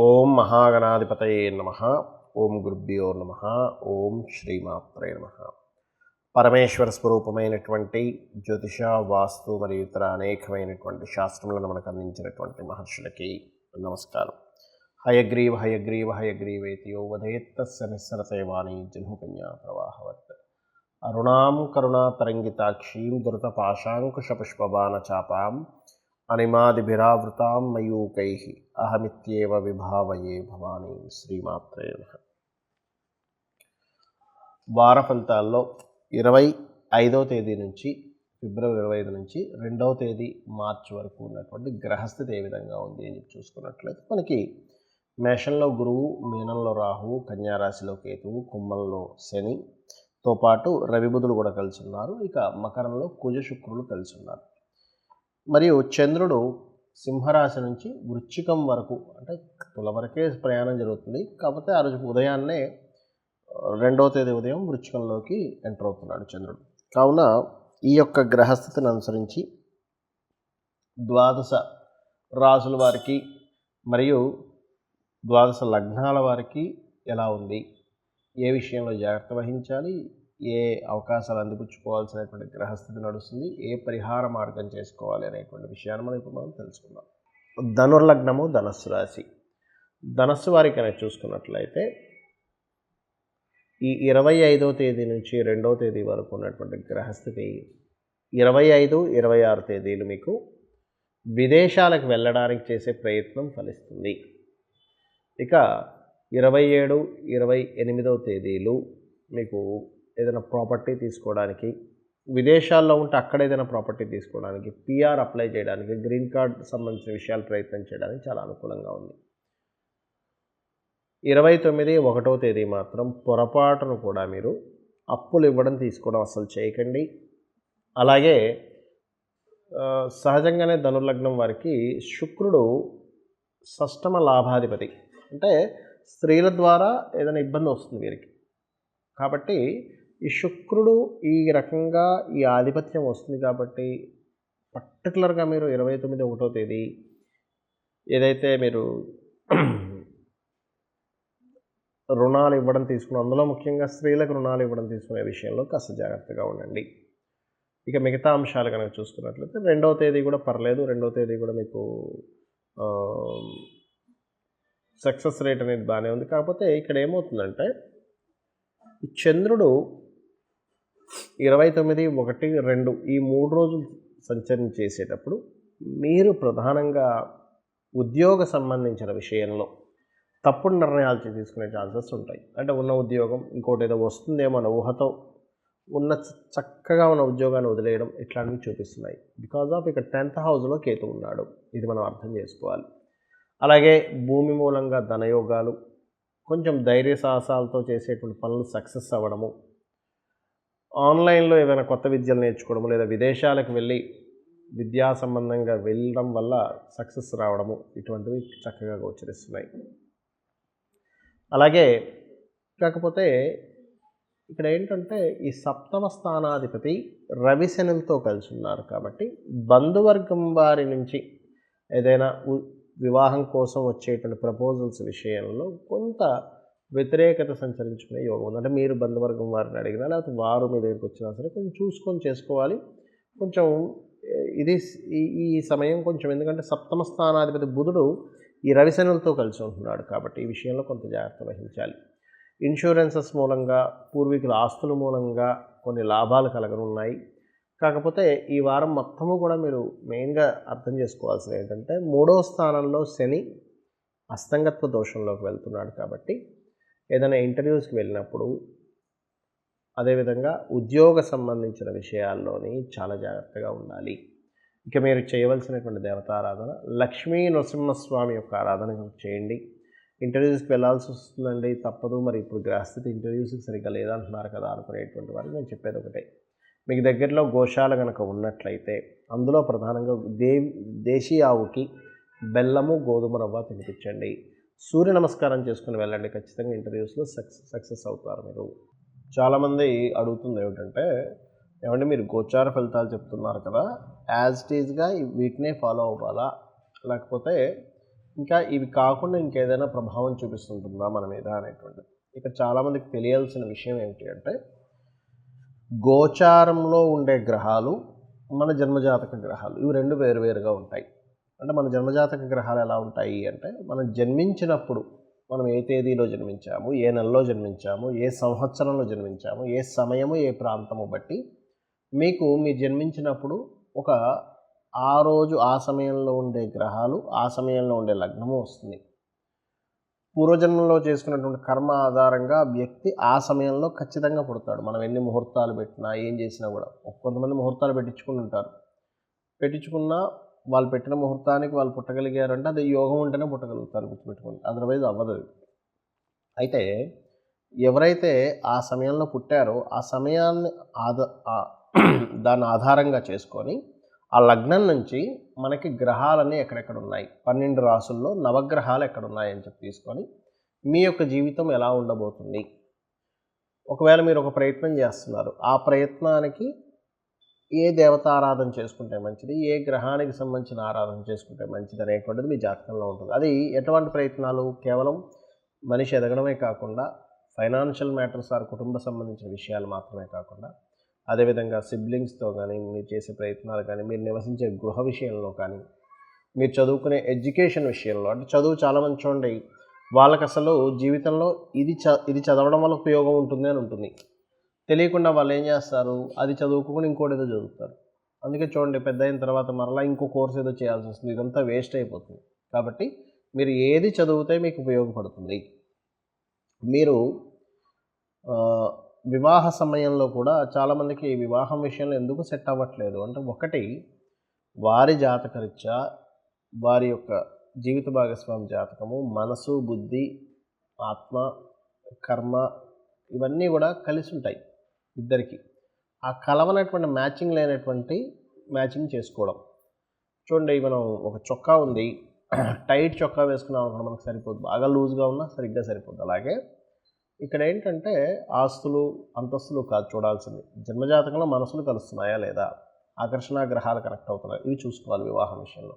ఓం మహాగణాధిపతయే నమః. ఓం గురుభ్యో నమః. ఓం శ్రీమాత్రే నమః. పరమేశ్వర స్వరూపమైనటువంటి జ్యోతిష, వాస్తు మరియు ఇతర అనేకమైనటువంటి శాస్త్రములను మనకు అందించినటువంటి మహర్షులకి నమస్కారం. హయగ్రీవ హయగ్రీవ హయగ్రీవేతియో వదేత్తస్య నిస్సరతే వాణి జహ్నుకన్యా ప్రవాహవత్. అరుణాం కరుణాతరంగితాక్షీం ధృతపాశాంకుశపుష్పబాణచాపాం అనిమాదిభిరావృతాం మయూకైః అహమిత్యేవ విభావయే భవానీ. శ్రీమాత్రే నమః. వార ఫలితాల్లో 25వ తేదీ నుంచి ఫిబ్రవరి 25 నుంచి 2వ తేదీ మార్చి వరకు ఉన్నటువంటి గ్రహస్థితి ఏ విధంగా ఉంది అని చూసుకున్నట్లయితే మనకి మేషంలో గురువు, మీనంలో రాహువు, కన్యారాశిలో కేతువు, కుంభంలో శనితో పాటు రవి బుధులు కూడా కలిసి ఉన్నారు. ఇక మకరంలో కుజ శుక్రులు కలిసి ఉన్నారు. మరియు చంద్రుడు సింహరాశి నుంచి వృశ్చికం వరకు, అంటే తుల వరకే ప్రయాణం జరుగుతుంది. కాకపోతే ఆ రోజు ఉదయాన్నే 2వ తేదీ ఉదయం వృశ్చికంలోకి ఎంటర్ అవుతున్నాడు చంద్రుడు. కావున ఈ యొక్క గ్రహస్థితిని అనుసరించి ద్వాదశ రాసుల వారికి మరియు ద్వాదశ లగ్నాల వారికి ఎలా ఉంది, ఏ విషయంలో జాగ్రత్త వహించాలి, ఏ అవకాశాలు అందిపుచ్చుకోవాల్సినటువంటి గ్రహస్థితి నడుస్తుంది, ఏ పరిహార మార్గం చేసుకోవాలి అనేటువంటి విషయాన్ని మనం తెలుసుకుందాం. ధనుర్లగ్నము, ధనస్సు రాశి. ధనస్సు వారికి కనుక చూసుకున్నట్లయితే ఈ 25వ తేదీ నుంచి 2వ తేదీ వరకు ఉన్నటువంటి గ్రహస్థితి 25, 26 తేదీలు మీకు విదేశాలకు వెళ్ళడానికి చేసే ప్రయత్నం ఫలిస్తుంది. ఇక 27, 28వ తేదీలు మీకు ఏదైనా ప్రాపర్టీ తీసుకోవడానికి, విదేశాల్లో ఉంటే అక్కడ ఏదైనా ప్రాపర్టీ తీసుకోవడానికి, పిఆర్ అప్లై చేయడానికి, గ్రీన్ కార్డ్ సంబంధించిన విషయాలు ప్రయత్నం చేయడానికి చాలా అనుకూలంగా ఉంది. 29, 1వ తేదీ మాత్రం పొరపాటును కూడా మీరు అప్పులు ఇవ్వడం తీసుకోవడం అసలు చేయకండి. అలాగే సహజంగానే ధనుర్లగ్నం వారికి శుక్రుడు షష్టమ లాభాధిపతి, అంటే స్త్రీల ద్వారా ఏదైనా ఇబ్బంది వస్తుంది వీరికి. కాబట్టి ఈ శుక్రుడు ఈ రకంగా ఈ ఆధిపత్యం వస్తుంది కాబట్టి పర్టికులర్గా మీరు 29, 1వ తేదీ ఏదైతే మీరు రుణాలు ఇవ్వడం తీసుకుని, అందులో ముఖ్యంగా స్త్రీలకు రుణాలు ఇవ్వడం తీసుకునే విషయంలో కాస్త జాగ్రత్తగా ఉండండి. ఇక మిగతా అంశాలు కనుక చూసుకున్నట్లయితే 2వ తేదీ కూడా పర్లేదు. 2వ తేదీ కూడా మీకు సక్సెస్ రేట్ అనేది బాగానే ఉంది. కాకపోతే ఇక్కడ ఏమవుతుందంటే ఈ చంద్రుడు 29, 1, 2 ఈ 3 రోజులు సంచరణ చేసేటప్పుడు మీరు ప్రధానంగా ఉద్యోగ సంబంధించిన విషయంలో తప్పుడు నిర్ణయాలు తీసుకునే ఛాన్సెస్ ఉంటాయి. అంటే ఉన్న ఉద్యోగం ఇంకోటి ఏదో వస్తుందేమో అన్న ఊహతో చక్కగా ఉన్న ఉద్యోగాన్ని వదిలేయడం ఇట్లాంటివి చూపిస్తున్నాయి. బికాజ్ ఆఫ్ ఇక్కడ 10th హౌస్లో కేతు ఉన్నాడు. ఇది మనం అర్థం చేసుకోవాలి. అలాగే భూమి మూలంగా ధనయోగాలు, కొంచెం ధైర్య సాహసాలతో చేసేటువంటి పనులు సక్సెస్ అవ్వడము, ఆన్లైన్లో ఏదైనా కొత్త విద్యలు నేర్చుకోవడము, లేదా విదేశాలకు వెళ్ళి విద్యా సంబంధంగా వెళ్ళడం వల్ల సక్సెస్ రావడము, ఇటువంటివి చక్కగా గోచరిస్తున్నాయి. అలాగే కాకపోతే ఇక్కడ ఏంటంటే ఈ సప్తమ స్థానాధిపతి రవి శనులతో కలిసి ఉన్నారు కాబట్టి బంధువర్గం వారి నుంచి ఏదైనా వివాహం కోసం వచ్చేటువంటి ప్రపోజల్స్ విషయంలో కొంత వ్యతిరేకత సంచరించుకునే యోగం ఉంది. అంటే మీరు బంధువర్గం వారిని అడిగినా లేకపోతే వారు మీ దగ్గరికి వచ్చినా సరే కొంచెం చూసుకొని చేసుకోవాలి. కొంచెం ఇది ఈ సమయం కొంచెం, ఎందుకంటే సప్తమ స్థానాధిపతి బుధుడు ఈ రవిశనులతో కలిసి ఉంటున్నాడు కాబట్టి ఈ విషయంలో కొంత జాగ్రత్త వహించాలి. ఇన్సూరెన్సెస్ మూలంగా, పూర్వీకుల ఆస్తుల మూలంగా కొన్ని లాభాలు కలగనున్నాయి. కాకపోతే ఈ వారం మొత్తము కూడా మీరు మెయిన్గా అర్థం చేసుకోవాల్సింది ఏంటంటే 3వ స్థానంలో శని అస్తంగత్వ దోషంలోకి వెళ్తున్నాడు కాబట్టి ఏదైనా ఇంటర్వ్యూస్కి వెళ్ళినప్పుడు, అదేవిధంగా ఉద్యోగ సంబంధించిన విషయాల్లోని చాలా జాగ్రత్తగా ఉండాలి. ఇక మీరు చేయవలసినటువంటి దేవతారాధన లక్ష్మీ నరసింహస్వామి యొక్క ఆరాధన చేయండి. ఇంటర్వ్యూస్కి వెళ్ళాల్సి వస్తుందండి, తప్పదు, మరి ఇప్పుడు గ్రహస్థితి ఇంటర్వ్యూస్కి సరిగ్గా లేదంటున్నారు కదా అనుకునేటువంటి వారికి నేను చెప్పేది ఒకటే, మీకు దగ్గరలో గోశాల కనుక ఉన్నట్లయితే అందులో ప్రధానంగా దేశీ ఆవుకి బెల్లము, గోధుమ రవ్వ తినిపించండి. సూర్య నమస్కారం చేసుకుని వెళ్ళండి. ఖచ్చితంగా ఇంటర్వ్యూస్లో సక్సెస్ అవుతారు మీరు. చాలామంది అడుగుతుంది ఏమిటంటే, ఏమంటే మీరు గోచార ఫలితాలు చెప్తున్నారు కదా, యాజ్ ఇట్ ఈజ్గా వీటినే ఫాలో అవ్వాలా, లేకపోతే ఇంకా ఇవి కాకుండా ఇంకేదైనా ప్రభావం చూపిస్తుంటుందా మన మీద అనేటువంటిది. ఇక్కడ చాలామందికి తెలియాల్సిన విషయం ఏమిటి అంటే, గోచారంలో ఉండే గ్రహాలు మన జన్మజాతక గ్రహాలు ఇవి 2 వేరువేరుగా ఉంటాయి. అంటే మన జన్మజాతక గ్రహాలు ఎలా ఉంటాయి అంటే, మనం జన్మించినప్పుడు మనం ఏ తేదీలో జన్మించాము, ఏ నెలలో జన్మించాము, ఏ సంవత్సరంలో జన్మించాము, ఏ సమయము, ఏ ప్రాంతము బట్టి మీకు మీరు జన్మించినప్పుడు ఒక ఆ రోజు ఆ సమయంలో ఉండే గ్రహాలు, ఆ సమయంలో ఉండే లగ్నము వస్తుంది. పూర్వజన్మలో చేసుకున్నటువంటి కర్మ ఆధారంగా వ్యక్తి ఆ సమయంలో ఖచ్చితంగా పుడతాడు. మనం ఎన్ని ముహూర్తాలు పెట్టినా, ఏం చేసినా కూడా. కొంతమంది ముహూర్తాలు పెట్టించుకుని ఉంటారు. పెట్టించుకున్నా వాళ్ళు పెట్టిన ముహూర్తానికి వాళ్ళు పుట్టగలిగారంటే అది యోగం ఉంటేనే పుట్టగలుగుతారు, గుర్తుపెట్టుకోండి. అదర్వైజ్ అవ్వదు. అయితే ఎవరైతే ఆ సమయంలో పుట్టారో ఆ సమయాన్ని దాన్ని ఆధారంగా చేసుకొని ఆ లగ్నం నుంచి మనకి గ్రహాలన్నీ ఎక్కడెక్కడ ఉన్నాయి, 12 రాసుల్లో నవగ్రహాలు ఎక్కడున్నాయని చెప్పి తీసుకొని మీ యొక్క జీవితం ఎలా ఉండబోతుంది. ఒకవేళ మీరు ఒక ప్రయత్నం చేస్తున్నారు, ఆ ప్రయత్నానికి ఏ దేవత ఆరాధన చేసుకుంటే మంచిది, ఏ గ్రహానికి సంబంధించిన ఆరాధన చేసుకుంటే మంచిది అనేటువంటిది మీ జాతకంలో ఉంటుంది. అది ఎటువంటి ప్రయత్నాలు, కేవలం మనిషి ఎదగడమే కాకుండా ఫైనాన్షియల్ మ్యాటర్స్ ఆర్ కుటుంబ సంబంధించిన విషయాలు మాత్రమే కాకుండా, అదేవిధంగా సిబ్లింగ్స్తో కానీ మీరు చేసే ప్రయత్నాలు కానీ, మీరు నివసించే గృహ విషయంలో కానీ, మీరు చదువుకునే ఎడ్యుకేషన్ విషయంలో. అంటే చదువు చాలామంది చూడండి, వాళ్ళకి అసలు జీవితంలో ఇది చదవడం వల్ల ఉపయోగం ఉంటుంది అని ఉంటుంది. తెలియకుండా వాళ్ళు ఏం చేస్తారు, అది చదువుకోకుండా ఇంకోటి ఏదో చదువుతారు. అందుకే చూడండి, పెద్ద అయిన తర్వాత మరలా ఇంకో కోర్స్ ఏదో చేయాల్సి వస్తుంది. ఇదంతా వేస్ట్ అయిపోతుంది. కాబట్టి మీరు ఏది చదివితే మీకు ఉపయోగపడుతుంది. మీరు వివాహ సమయంలో కూడా చాలామందికి వివాహం విషయంలో ఎందుకు సెట్ అవ్వట్లేదు అంటే, ఒకటి వారి జాతకరీత్యా వారి యొక్క జీవిత భాగస్వామి జాతకము, మనసు, బుద్ధి, ఆత్మ, కర్మ ఇవన్నీ కూడా కలిసి ఉంటాయి ఇద్దరికి. ఆ కలవనటువంటి మ్యాచింగ్ లేనటువంటి మ్యాచింగ్ చేసుకోవడం. చూడండి, మనం ఒక చొక్కా ఉంది, టైట్ చొక్కా వేసుకున్నాం అనుకోండి, మనకు సరిపోదు. బాగా లూజ్గా ఉన్నా సరిగ్గా సరిపోద్ది. అలాగే ఇక్కడ ఏంటంటే ఆస్తులు, అంతస్తులు కాదు చూడాల్సింది, జన్మజాతకంలో మనసులు కలుస్తున్నాయా లేదా, ఆకర్షణ గ్రహాలు కనెక్ట్ అవుతున్నాయి, ఇవి చూసుకోవాలి వివాహం విషయంలో.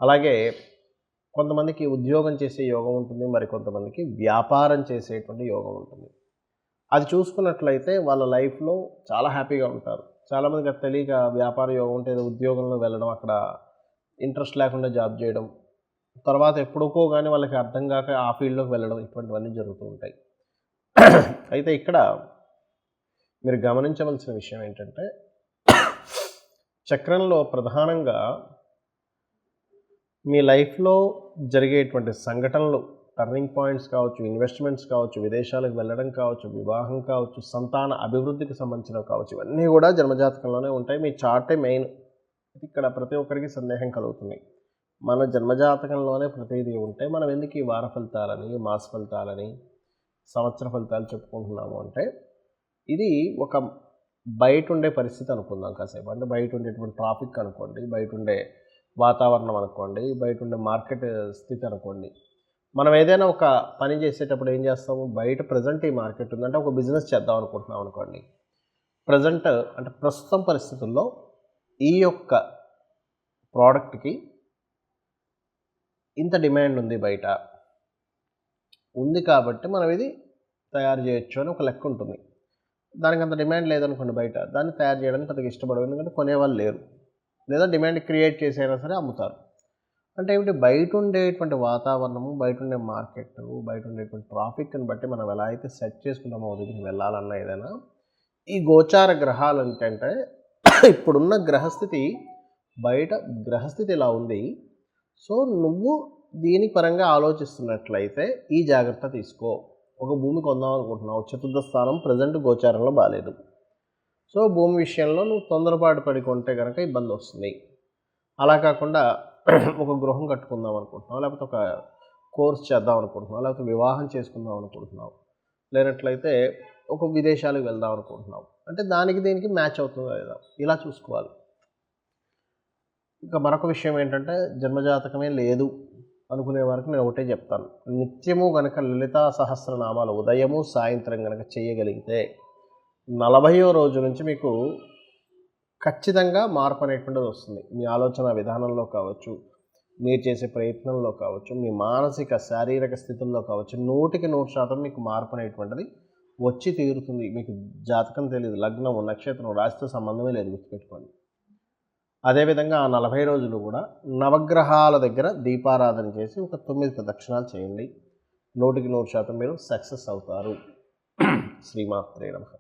అలాగే కొంతమందికి ఉద్యోగం చేసే యోగం ఉంటుంది, మరి కొంతమందికి వ్యాపారం చేసేటువంటి యోగం ఉంటుంది. అది చూసుకున్నట్లయితే వాళ్ళ లైఫ్లో చాలా హ్యాపీగా ఉంటారు. చాలామందికి అది తెలియక వ్యాపార యోగం ఉంటే ఉద్యోగంలో వెళ్ళడం, అక్కడ ఇంట్రెస్ట్ లేకుండా జాబ్ చేయడం, తర్వాత ఎప్పుడుకో కానీ వాళ్ళకి అర్థం కాక ఆ ఫీల్డ్లోకి వెళ్ళడం, ఇటువంటివన్నీ జరుగుతూ ఉంటాయి. అయితే ఇక్కడ మీరు గమనించవలసిన విషయం ఏంటంటే, చక్రంలో ప్రధానంగా మీ లైఫ్లో జరిగేటువంటి సంఘటనలు, టర్నింగ్ పాయింట్స్ కావచ్చు, ఇన్వెస్ట్మెంట్స్ కావచ్చు, విదేశాలకు వెళ్ళడం కావచ్చు, వివాహం కావచ్చు, సంతాన అభివృద్ధికి సంబంధించినవి కావచ్చు, ఇవన్నీ కూడా జన్మజాతకంలోనే ఉంటాయి. మీ చార్టే మెయిన్. ఇక్కడ ప్రతి ఒక్కరికి సందేహం కలుగుతుంది, మన జన్మజాతకంలోనే ప్రతిదీ ఉంటే మనం ఎందుకు ఈ వార ఫలితాలని, మాస ఫలితాలని, సంవత్సర ఫలితాలు చెప్పుకుంటున్నాము అంటే, ఇది ఒక బయట ఉండే పరిస్థితి అనుకుందాం కాసేపు. అంటే బయట ఉండేటువంటి ట్రాఫిక్ అనుకోండి, బయట ఉండే వాతావరణం అనుకోండి, బయట ఉండే మార్కెట్ స్థితి అనుకోండి. మనం ఏదైనా ఒక పని చేసేటప్పుడు ఏం చేస్తాము, బయట ప్రజెంట్ ఈ మార్కెట్ ఉందంటే ఒక బిజినెస్ చేద్దాం అనుకుంటున్నాం అనుకోండి. ప్రజెంట్ అంటే ప్రస్తుతం పరిస్థితుల్లో ఈ యొక్క ప్రోడక్ట్కి ఇంత డిమాండ్ ఉంది, బయట ఉంది కాబట్టి మనం ఇది తయారు చేయొచ్చు అని ఒక లెక్క ఉంటుంది. దానికి అంత డిమాండ్ లేదనుకోండి బయట, దాన్ని తయారు చేయడానికి పెద్దగా ఇష్టపడదు, ఎందుకంటే కొనేవాళ్ళు లేరు, లేదా డిమాండ్ క్రియేట్ చేసైనా సరే అమ్ముతారు. అంటే ఏమిటి, బయట ఉండేటువంటి వాతావరణము, బయట ఉండే మార్కెట్, బయట ఉండేటువంటి ట్రాఫిక్ని బట్టి మనం ఎలా అయితే సెట్ చేసుకుంటామో దగ్గరికి వెళ్ళాలన్నా ఏదైనా, ఈ గోచార గ్రహాలు ఏంటంటే ఇప్పుడున్న గ్రహస్థితి, బయట గ్రహస్థితి ఇలా ఉంది. సో నువ్వు దీని పరంగా ఆలోచిస్తున్నట్లయితే ఈ జాగ్రత్త తీసుకో. ఒక భూమి కొందాం అనుకుంటున్నావు, చతుర్థ స్థానం ప్రజెంట్ గోచారంలో బాగాలేదు. సో భూమి విషయంలో నువ్వు తొందరపాటు పడి కొంటే కనుక ఇబ్బంది వస్తుంది. అలా కాకుండా ఒక గృహం కట్టుకుందాం అనుకుంటున్నావు, లేకపోతే ఒక కోర్స్ చేద్దాం అనుకుంటున్నావు, లేకపోతే వివాహం చేసుకుందాం అనుకుంటున్నావు, లేనట్లయితే ఒక విదేశాలకు వెళ్దాం అనుకుంటున్నావు, అంటే దానికి దీనికి మ్యాచ్ అవుతుందా లేదా ఇలా చూసుకోవాలి. ఇంకా మరొక విషయం ఏంటంటే, జన్మజాతకమే లేదు అనుకునే వారికి నేను ఒకటే చెప్తాను, నిత్యము కనుక లలితా సహస్రనామాలు ఉదయము సాయంత్రం కనుక చేయగలిగితే 40వ రోజు నుంచి మీకు ఖచ్చితంగా మార్పు అనేటువంటిది వస్తుంది. మీ ఆలోచన విధానంలో కావచ్చు, మీరు చేసే ప్రయత్నంలో కావచ్చు, మీ మానసిక శారీరక స్థితుల్లో కావచ్చు 100% మీకు మార్పు అనేటువంటిది వచ్చి తీరుతుంది. మీకు జాతకం తెలీదు, లగ్నం, నక్షత్రం, రాశితో సంబంధమే లేదు, గుర్తుపెట్టుకోండి. అదేవిధంగా ఆ 40 రోజులు కూడా నవగ్రహాల దగ్గర దీపారాధన చేసి ఒక 9 ప్రదక్షిణాలు చేయండి. 100% మీరు సక్సెస్ అవుతారు. శ్రీమాత్రే నమః.